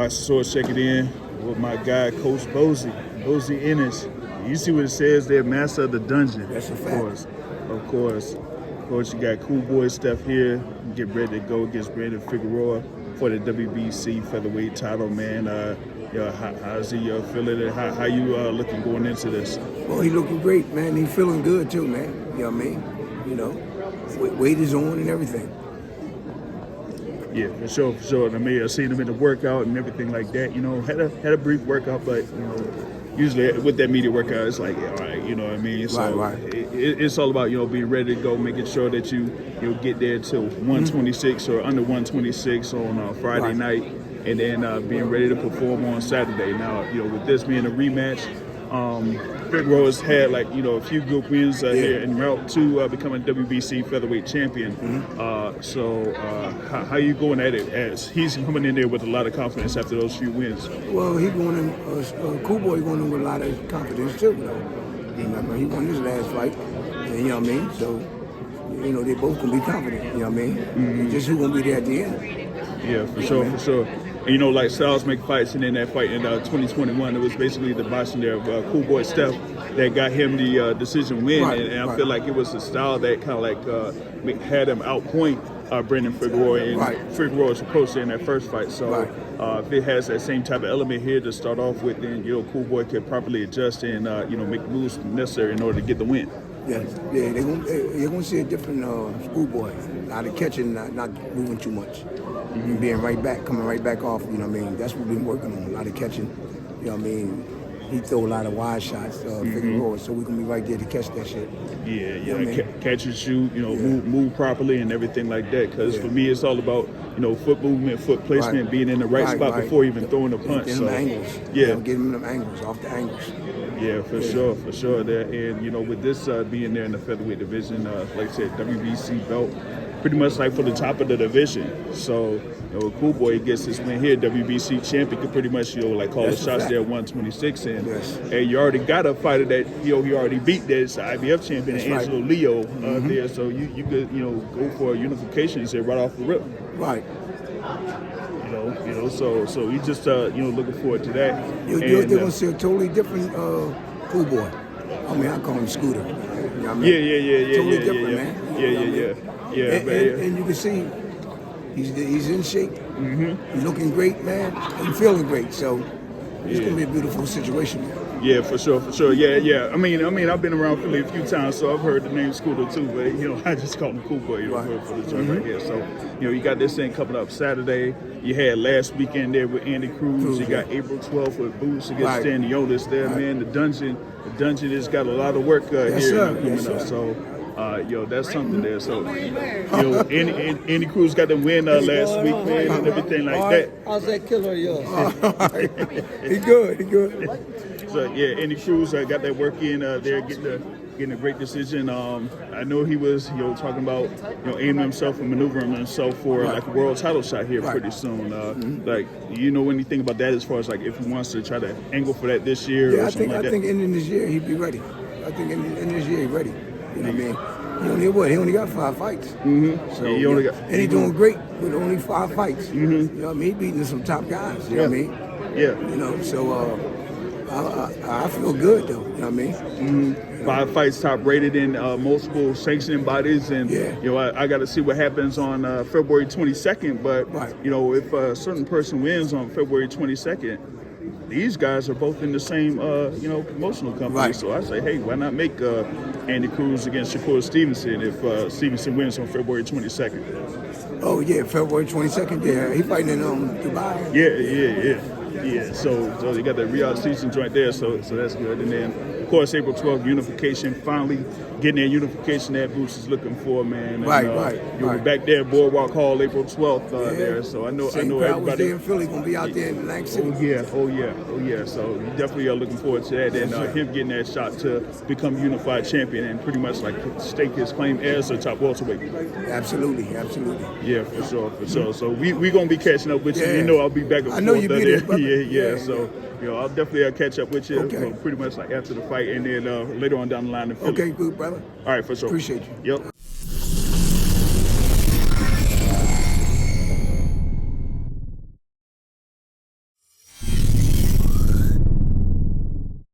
So checking in with my guy, Coach Bozy Ennis. You see what it says there, master of the dungeon. That's a fact. Of course. Coach, you got cool boy stuff here. Get ready to go against Brandon Figueroa for the WBC featherweight title, man. How's he feeling it? How you looking going into this? Well, he looking great, man. He feeling good too, man. You know what I mean? You know, weight is on and everything. Yeah, for sure. I mean, I seen him in the workout and everything like that. You know, had a brief workout, but you know, usually with that media workout, it's like, all right, you know what I mean. So right. It's all about being ready to go, making sure that you get there to 126 or under 126 on Friday night, and then being ready to perform on Saturday. Now, with this being a rematch. Figueroa's had a few good wins here en route to becoming WBC featherweight champion. So how you going at it as he's coming in there with a lot of confidence after those few wins? Well, he going in, cool boy going in with a lot of confidence too. Remember, he won his last fight, and you know what I mean. So they both gonna be confident. You know what I mean. Just who gonna be there at the end? Yeah, for sure. And like styles make fights, and in that fight in 2021, it was basically the boxing there of Cool Boy Steph that got him the decision win. And I feel like it was the style that kind of had him outpoint Brandon Figueroa and Figueroa's approach in that first fight. So if it has that same type of element here to start off with, then Cool Boy can properly adjust and make the moves necessary in order to get the win. Yeah, you're gonna see a different schoolboy. A lot of catching, not moving too much. And being right back, coming right back off, you know what I mean? That's what we've been working on, a lot of catching. You know what I mean? He throw a lot of wide shots, Figueroa, so we're going to be right there to catch that shit. Yeah. You know catch and shoot, move properly and everything like that. Because for me, it's all about, foot movement, foot placement, being in the right spot before even throwing a punch. Getting them angles. Getting them angles, off the angles. Yeah, for sure. There. And, with this being there in the featherweight division, like I said, WBC belt, pretty much like for the top of the division. So, Cool Boy gets this win here, WBC champion, could pretty much, call the shots there at 126. And you already got a fighter that, he already beat this IBF champion, Angelo Leo, there. So you could, go for a unification and say right off the rip. Right. So we just, looking forward to that. You're going to see a totally different Cool Boy. I mean, I call him Scooter. You know what I mean? Yeah. Totally different, man. Yeah, and you can see he's in shape. He's looking great, man. He's feeling great. So it's gonna be a beautiful situation. Yeah, for sure. Yeah. I mean, I've been around Philly a few times, so I've heard the name Scooter too. But I just call him Cool Boy, for the joint right here. So you got this thing coming up Saturday. You had last weekend there with Andy Cruz. You got April 12th with Boots against Danny Otis there, man. The dungeon has got a lot of work here coming up. So. That's something there. So, Andy Cruz got the win last week, man, and everything like that. How's that killer of yours? He good. So, Andy Cruz got that work in there, getting a great decision. I know he was, talking about, aiming himself and maneuvering himself for like a world title shot here pretty soon. Like, anything about that as far as like if he wants to try to angle for that this year or something like that? I think ending this year he'd be ready. I think ending this year he's ready. You know what I mean? He only got 5 fights. So and he's doing great with only 5 fights. You know what I mean? He's beating some top guys. You know what I mean? Yeah. So I feel good though. You know what I mean? 5 fights top rated in multiple sanctioning bodies, and I got to see what happens on February 22nd. But if a certain person wins on February 22nd. These guys are both in the same, promotional company. So I say, hey, why not make Andy Cruz against Shakur Stevenson if Stevenson wins on February 22nd? Oh, yeah, February 22nd. Yeah, he's fighting in Dubai. Yeah. So they got the Riyadh season joint there, so that's good. And then, of course, April 12th, unification, finally getting that unification that Boots is looking for, man. And, We're back there, Boardwalk Hall, April 12th there. So I know everybody. Was there in Philly going to be out there in Atlantic City. Oh yeah. So we definitely are looking forward to that, and him getting that shot to become unified champion and pretty much like stake his claim as a top welterweight. Absolutely. Yeah, for sure. So we gonna be catching up with you. You know I'll be back and forth. I know you'll be there, brother. Yeah. So I'll definitely catch up with you pretty much like after the fight, and then later on down the line in Philly. Okay, good, brother. All right, for sure. Appreciate you. Yep.